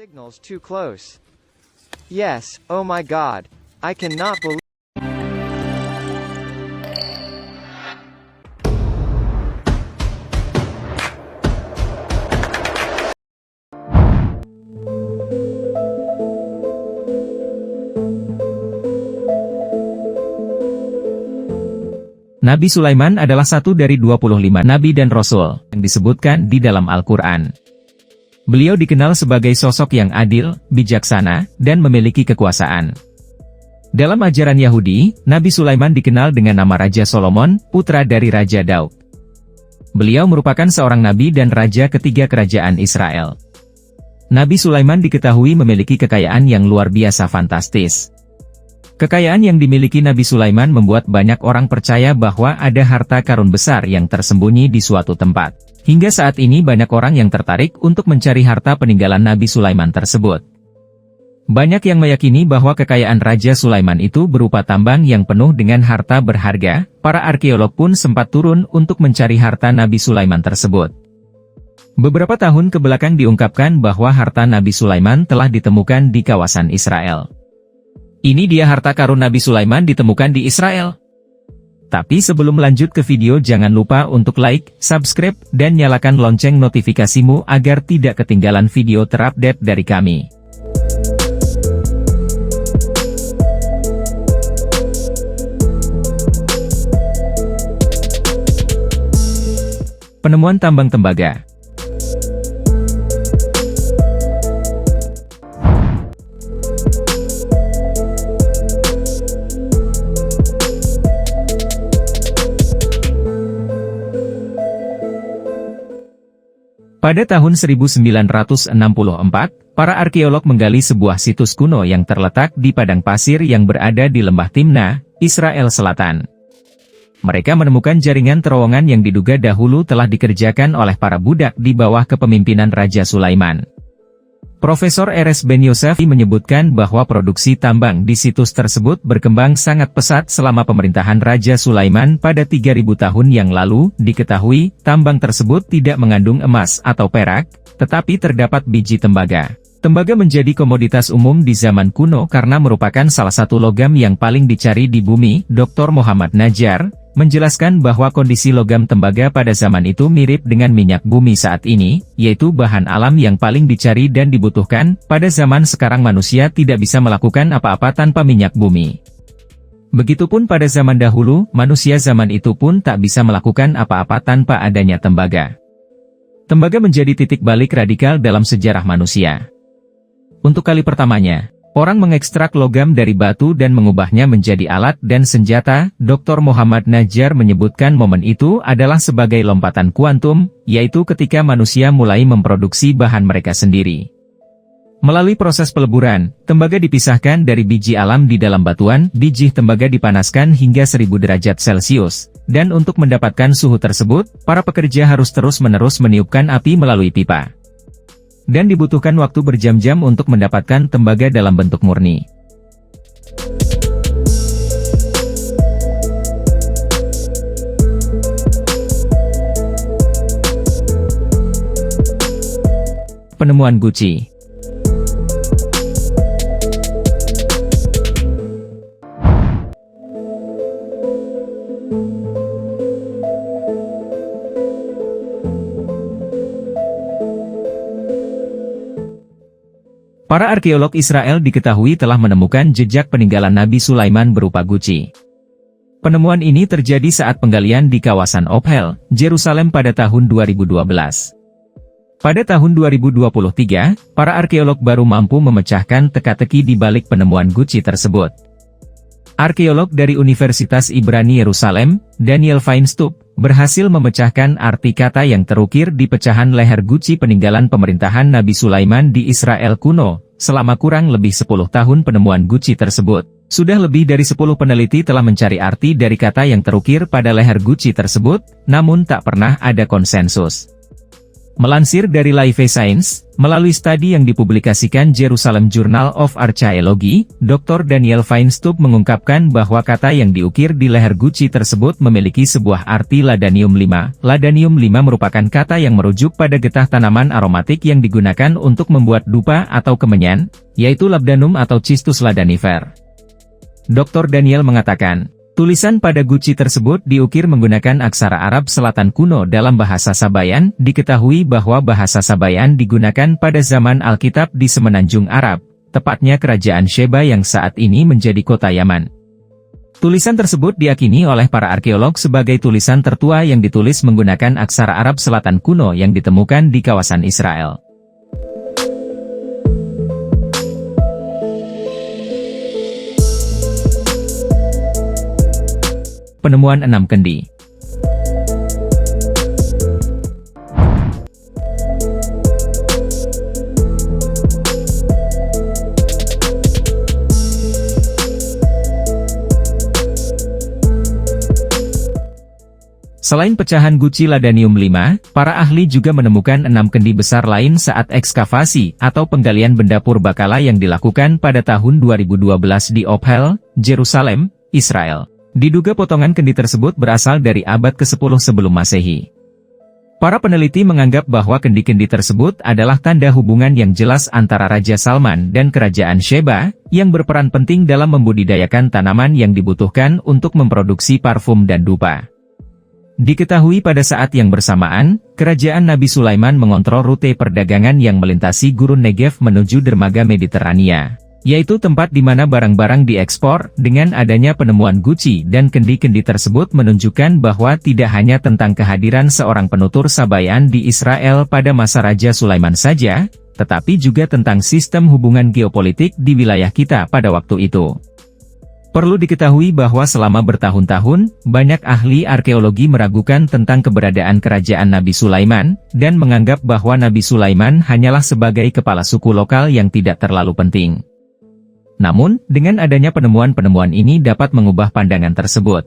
Signals too close. Yes, oh my god. I cannot believe. Nabi Sulaiman adalah satu dari 25 nabi dan rasul yang disebutkan di dalam Al-Quran. Beliau dikenal sebagai sosok yang adil, bijaksana, dan memiliki kekuasaan. Dalam ajaran Yahudi, Nabi Sulaiman dikenal dengan nama Raja Solomon, putra dari Raja Daud. Beliau merupakan seorang nabi dan raja ketiga kerajaan Israel. Nabi Sulaiman diketahui memiliki kekayaan yang luar biasa fantastis. Kekayaan yang dimiliki Nabi Sulaiman membuat banyak orang percaya bahwa ada harta karun besar yang tersembunyi di suatu tempat. Hingga saat ini banyak orang yang tertarik untuk mencari harta peninggalan Nabi Sulaiman tersebut. Banyak yang meyakini bahwa kekayaan Raja Sulaiman itu berupa tambang yang penuh dengan harta berharga. Para arkeolog pun sempat turun untuk mencari harta Nabi Sulaiman tersebut. Beberapa tahun kebelakang diungkapkan bahwa harta Nabi Sulaiman telah ditemukan di kawasan Israel. Ini dia harta karun Nabi Sulaiman ditemukan di Israel. Tapi sebelum lanjut ke video jangan lupa untuk like, subscribe, dan nyalakan lonceng notifikasimu agar tidak ketinggalan video terupdate dari kami. Penemuan tambang tembaga. Pada tahun 1964, para arkeolog menggali sebuah situs kuno yang terletak di padang pasir yang berada di lembah Timnah, Israel Selatan. Mereka menemukan jaringan terowongan yang diduga dahulu telah dikerjakan oleh para budak di bawah kepemimpinan Raja Sulaiman. Profesor Erez Ben Yosef menyebutkan bahwa produksi tambang di situs tersebut berkembang sangat pesat selama pemerintahan Raja Sulaiman pada 3000 tahun yang lalu. Diketahui, tambang tersebut tidak mengandung emas atau perak, tetapi terdapat biji tembaga. Tembaga menjadi komoditas umum di zaman kuno karena merupakan salah satu logam yang paling dicari di bumi. Dr. Muhammad Najjar menjelaskan bahwa kondisi logam tembaga pada zaman itu mirip dengan minyak bumi saat ini, yaitu bahan alam yang paling dicari dan dibutuhkan. Pada zaman sekarang manusia tidak bisa melakukan apa-apa tanpa minyak bumi. Begitupun pada zaman dahulu, manusia zaman itu pun tak bisa melakukan apa-apa tanpa adanya tembaga. Tembaga menjadi titik balik radikal dalam sejarah manusia. Untuk kali pertamanya, orang mengekstrak logam dari batu dan mengubahnya menjadi alat dan senjata. Dr. Muhammad Najjar menyebutkan momen itu adalah sebagai lompatan kuantum, yaitu ketika manusia mulai memproduksi bahan mereka sendiri. Melalui proses peleburan, tembaga dipisahkan dari biji alam di dalam batuan. Biji tembaga dipanaskan hingga 1000 derajat Celcius, dan untuk mendapatkan suhu tersebut, para pekerja harus terus-menerus meniupkan api melalui pipa. Dan dibutuhkan waktu berjam-jam untuk mendapatkan tembaga dalam bentuk murni. Penemuan Gucci. Para arkeolog Israel diketahui telah menemukan jejak peninggalan Nabi Sulaiman berupa Gucci. Penemuan ini terjadi saat penggalian di kawasan Ophel, Yerusalem pada tahun 2012. Pada tahun 2023, para arkeolog baru mampu memecahkan teka-teki di balik penemuan Gucci tersebut. Arkeolog dari Universitas Ibrani Yerusalem, Daniel Feinstub, berhasil memecahkan arti kata yang terukir di pecahan leher Gucci peninggalan pemerintahan Nabi Sulaiman di Israel kuno. Selama kurang lebih 10 tahun penemuan Gucci tersebut, sudah lebih dari 10 peneliti telah mencari arti dari kata yang terukir pada leher Gucci tersebut, namun tak pernah ada konsensus. Melansir dari Life Science, melalui studi yang dipublikasikan Jerusalem Journal of Archaeology, Dr. Daniel Feinstub mengungkapkan bahwa kata yang diukir di leher Gucci tersebut memiliki sebuah arti ladanium 5. Ladanium 5 merupakan kata yang merujuk pada getah tanaman aromatik yang digunakan untuk membuat dupa atau kemenyan, yaitu labdanum atau Cistus ladanifer. Dr. Daniel mengatakan, tulisan pada Gucci tersebut diukir menggunakan aksara Arab Selatan kuno dalam bahasa Sabayan. Diketahui bahwa bahasa Sabayan digunakan pada zaman Alkitab di semenanjung Arab, tepatnya kerajaan Sheba yang saat ini menjadi kota Yaman. Tulisan tersebut diyakini oleh para arkeolog sebagai tulisan tertua yang ditulis menggunakan aksara Arab Selatan kuno yang ditemukan di kawasan Israel. Penemuan 6 kendi. Selain pecahan Gucci ladanium 5, para ahli juga menemukan 6 kendi besar lain saat ekskavasi atau penggalian benda purbakala yang dilakukan pada tahun 2012 di Ophel, Jerusalem, Israel. Diduga potongan kendi tersebut berasal dari abad ke-10 sebelum Masehi. Para peneliti menganggap bahwa kendi-kendi tersebut adalah tanda hubungan yang jelas antara Raja Salman dan Kerajaan Sheba, yang berperan penting dalam membudidayakan tanaman yang dibutuhkan untuk memproduksi parfum dan dupa. Diketahui pada saat yang bersamaan, Kerajaan Nabi Sulaiman mengontrol rute perdagangan yang melintasi gurun Negev menuju dermaga Mediterania, yaitu tempat di mana barang-barang diekspor. Dengan adanya penemuan Gucci dan kendi-kendi tersebut menunjukkan bahwa tidak hanya tentang kehadiran seorang penutur Sabayan di Israel pada masa Raja Sulaiman saja, tetapi juga tentang sistem hubungan geopolitik di wilayah kita pada waktu itu. Perlu diketahui bahwa selama bertahun-tahun, banyak ahli arkeologi meragukan tentang keberadaan kerajaan Nabi Sulaiman, dan menganggap bahwa Nabi Sulaiman hanyalah sebagai kepala suku lokal yang tidak terlalu penting. Namun, dengan adanya penemuan-penemuan ini dapat mengubah pandangan tersebut.